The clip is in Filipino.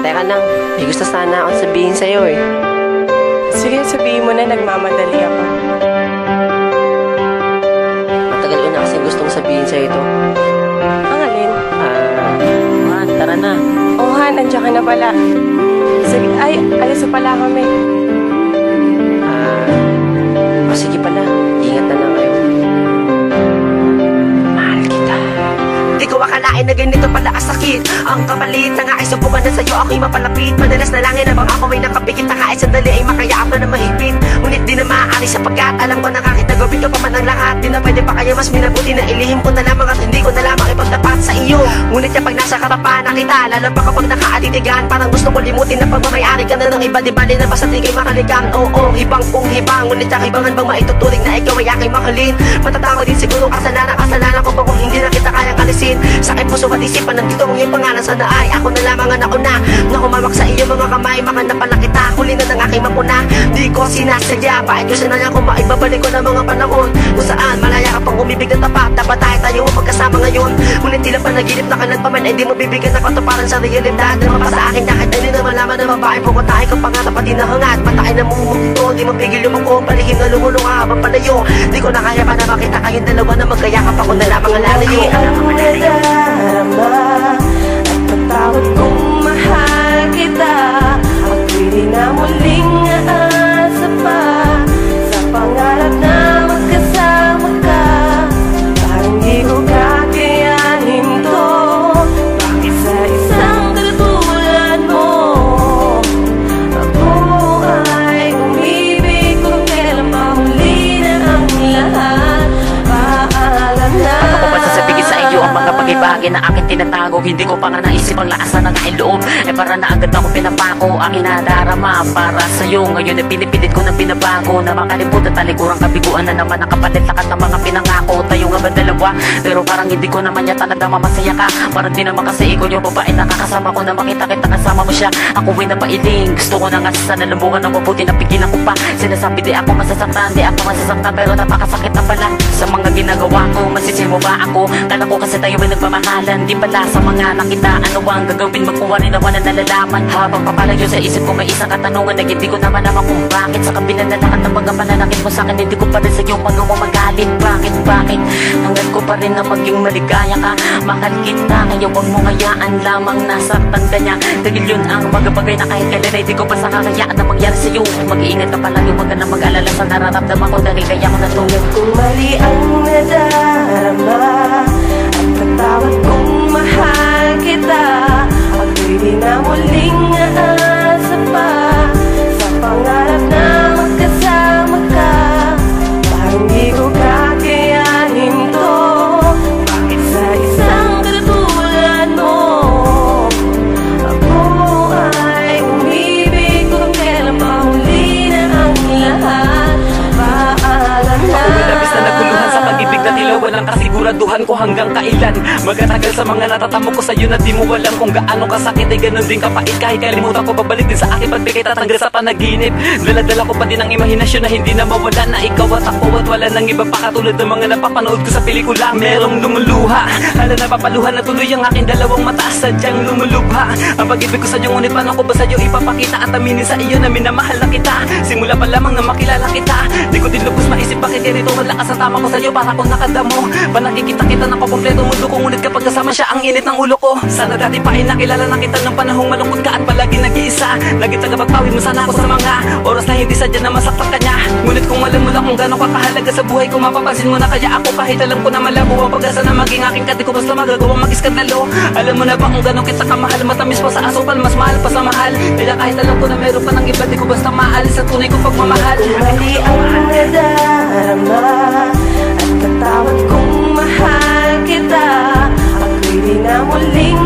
teka lang. May gusto sana akong sabihin sa'yo eh. Sige, sabihin mo na, nagmamadali ako. Matagal ko na kasi gustong sabihin sa'yo ito. Ang alin? Han, tara na. Oh, Han, nandiyan ka na pala. Sige, ay, alis na pala kami. Sige pala. Ingat na lang kayo. Mahal kita. Di ko akalain na ganito pala kasakit. Ang kapalit na nga ay subukan na sa'yo ako'y mapalapit. Madalas na langin na bang ako may nakapikit na kahit sandali ay makayaap na mahigpit. Ngunit di na maaari sapagkat alam ko na kahit nagawin ka pa man ang lahat, di na pwede pa kaya mas minabuti na ilihim ko na lamang at hindi ko na lamang ipagtapat sa iyo. Ngunit kapag nasa karapan na kita, lalo pa kapag nakaatitigan, parang gusto ko limutin na pagmamayari ka na ng iba. Di bali na basta di kay makalikan. Oo, hibang kung hibang. Ngunit kakibangan bang maituturing na ikaw ay aking mahalin. Matatako din siguro kasalanan ko pa kung hindi na kita kayang alisin. Sa aking puso at isipan, nandito ang iyong pangalan. Sana ay ako na lamang ang nauna na humamak sa iyo mga kamay. Makanda pala kita, huli na ng aking mapuna. Di ko sinasadya, bakit ko sinaya kung maibabalik ko na mga panahon kung saan malaya ka pang umibig na tapat. Dapat tayo magkasama ngayon. Ngunit tila panaginip na kanan pa man ay di mo bibigyan ng katuparan sa realidad. Naman pa sa akin kahit ay di na malaman na babae pukot tayo kang pangarap at hinahangat. Matay na mumukto, di mapigil yung ako palihim na lumulong habang palayo. Di ko na kaya pa na makita kayong dalawa na magkayakap ako na lamang ang lalayo. Nadarama at patawad kong mahal kita. Ako'y di na muling aasa pa sa pangarap na magkasama ka. Parang di ko kakayanin to. Bakit sa isang katulad mo ako ay umibig kung kailan mahuli na ang lahat. Paalam na. Ano ko ba sasabihin sa iyo ang mga bagay-bagay na akin tinatago? Hindi ko pa nga naisip ang laasan ng aking loob. Para na agad ako pinapako ang inadarama para sa'yo. Ngayon ay pinipilit ko na pinabago na makalimutan talikurang kabiguan na naman nakapalit lakat ng mga pinangako. Tayo nga ba dalawa? Pero parang hindi ko naman yata nadama masaya ka. Parang di naman kasi ikaw yung babae nakakasama ko na makita kita kasama mo siya. Ako ay napailing. Gusto ko na nga sana lumungan ng mabuti na pigilan ko pa. Sinasabi di ako masasaktan, di ako masasaktan, pero napakasakit na pala sa mga ginagawa ko. Masisir mo ba ako? Kala ko kasi tayo ay nagmamahalan. Di pala sa mga nakita, ano ang gagawin? Magkuha rin naman na nalalaman. Habang papalayo sa isip ko may isang katanungan na hindi ko naman naman kung bakit. Sa kabila na lahat ng mga pananakit mo sa akin, hindi ko pa rin sa iyong magawa magalit. Bakit? Hanggang ko pa rin na maging maligaya ka. Mahal kita, ngayon huwag mo ngayaan lamang nasaktan ka niya. Dahil yun ang mga bagay na kahit kailan ay di ko pa sa kakayaan na mangyari sa iyo. Mag-iingat ka palagi, huwag ka na mag-alala sa nararamdaman ko dahil kaya ko na to. Kung mali ang nadarama at patawad kong mahal kita, ako'y di na muling aasa pa sa pangarap na magkasama ka. Parang di ko kakayanin to. Bakit sa isang katulad mo ako ay umibig kung kailan mahuli na ang lahat. Paalam na. Ako malabis na naguluhan sa pag-ibig na tila walang kasiguraduhan ko hanggang kailan. Magkatagal sa mga natatamo ko sa'yo na di mo alam kung gaano kasakit ay ganun din kapait. Kahit kalimutan ko babalik din sa akin pagbigay tatanggal sa panaginip. Dala-dala ko pa din ang imahinasyon na hindi na mawala na ikaw at ako at wala nang iba pa katulad ng mga napapanood ko sa pelikula. Merong lumuluha, hala napapaluhan na tuloy ang aking dalawang mata sadyang lumulubha. Ang pag-ibig ko sa'yo ngunit paano ko ba sa'yo ipapakita at aminin sa iyo na minamahal na kita. Simula pa lamang na makilala kita, di ko din lubos maisip bakit ganito malakas ang tama ko sa'yo. Para kung nakadamo, panakikita-kita na kompleto mundo ko. Ngunit kapag kasama siya ang init ng ulo ko. Sana dati pa ay nakilala na kita ng panahong malungkot ka at palagi nag-iisa. Lagi tagapagpawid mo sana ako sa mga oras na hindi sadya na masaktan ka niya. Ngunit kung alam mo lang kung gano'ng kakahalaga sa buhay ko, mapapansin mo na kaya ako kahit alam ko na malabo ang pag-asa na maging aking kati ko. Basta magagawang mag-iskandalo. Alam mo na ba kung gano'ng kita kamahal? Matamis pa sa asukal, mas mahal pa sa mahal. Kaya kahit alam ko na meron pa ng iba, di ko basta maalis ang tunay kong pagmamahal. Mali ang nadarama at patawad kong mahal kita. Ako'y di na muling